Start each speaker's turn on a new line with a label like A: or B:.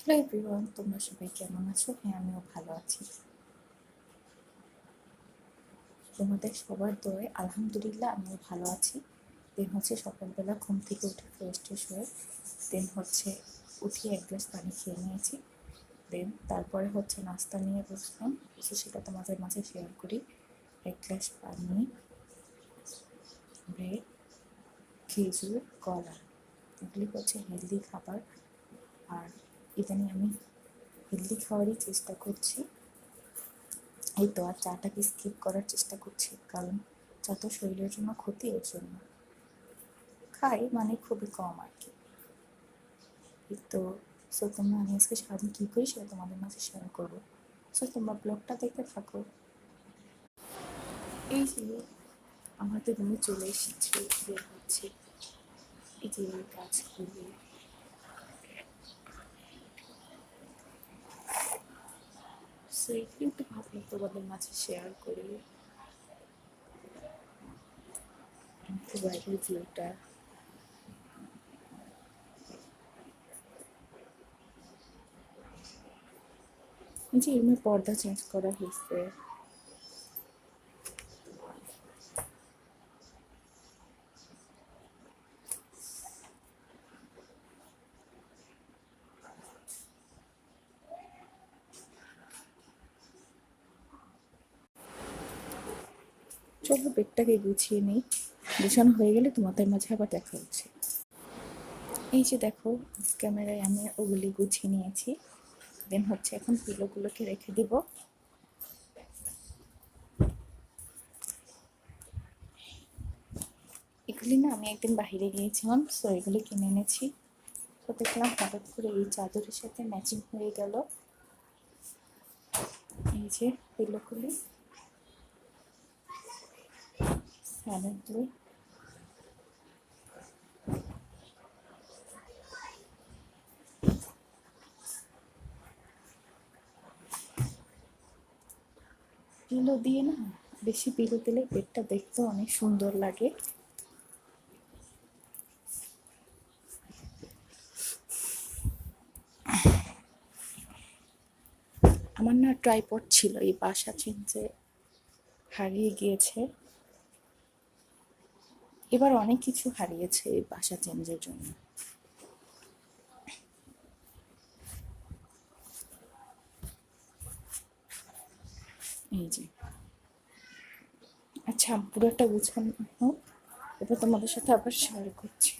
A: Hello everyone, তোমরা সবাই কেমন আছো? হ্যাঁ, আমিও ভালো আছি। তোমাদের সবার দোয়ায় আলহামদুলিল্লাহ আমিও ভালো আছি। দেন হচ্ছে সকালবেলা ঘুম থেকে উঠে ফ্রেশ ট্রেশ হয়ে দেন হচ্ছে উঠিয়ে এক গ্লাস পানি খেয়ে নিয়েছি। দেন তারপরে হচ্ছে নাস্তা নিয়ে বসলাম, সেটা তোমাদের মাঝে শেয়ার করি। এক গ্লাস পানি, ব্রেড, খেজুর, কলা, এগুলি হচ্ছে হেলদি খাবার। আর ইদানিং আমি হেলদি খাওয়ারই চেষ্টা করছি। এই তো, আর চাটাকে স্কিপ করার চেষ্টা করছি, কারণ চা তো শরীরের জন্য ক্ষতি, এর জন্য খাই মানে খুবই কম আর কি। এই তো, সো তোমরা আমি আজকে সারাদিন কী করি সেটা তোমাদের মাঝে শেয়ার করবো। সো তোমরা ব্লগটা দেখতে থাকো। এই যে আমাদের রুমে চলে এসেছে, বের হচ্ছে এই যে গাছগুলি। সো এগুলি একটু ভাবলাম তোমাদের মাঝে শেয়ার করি। তো বাইরের ভিউটা, এই যে রুমের পর্দা চেঞ্জ করা হয়েছে। চলো বেডটাকে গুছিয়ে নিই, গুছানো হয়ে গেলে তোমাদের মাঝে আবার দেখা হচ্ছে। এই যে দেখো, ক্যামেরায় আমি ওগুলি গুছিয়ে নিয়েছি। দেন হচ্ছে এখন পিলোগুলোকে রেখে দিব। এগুলি না আমি একদিন বাহিরে গিয়েছিলাম, সো এগুলি কিনে এনেছি। তো দেখলাম হঠাৎ করে এই চাদরের সাথে ম্যাচিং হয়ে গেল। এই যে পিলোগুলি সাইলেন্টলি, পিলো দিয়ে না, বেশি পিলো দিলে বেডটা দেখতে অনেক সুন্দর লাগে। আমার না ট্রাইপড ছিল, এই বাসা চেঞ্জে হারিয়ে গিয়েছে। এবার অনেক কিছু হারিয়েছে এই বাসা চেঞ্জের জন্য। এই যে, আচ্ছা পুরোটা গুছানো হোক, এবার তোমাদের সাথে আবার শেয়ার করছি।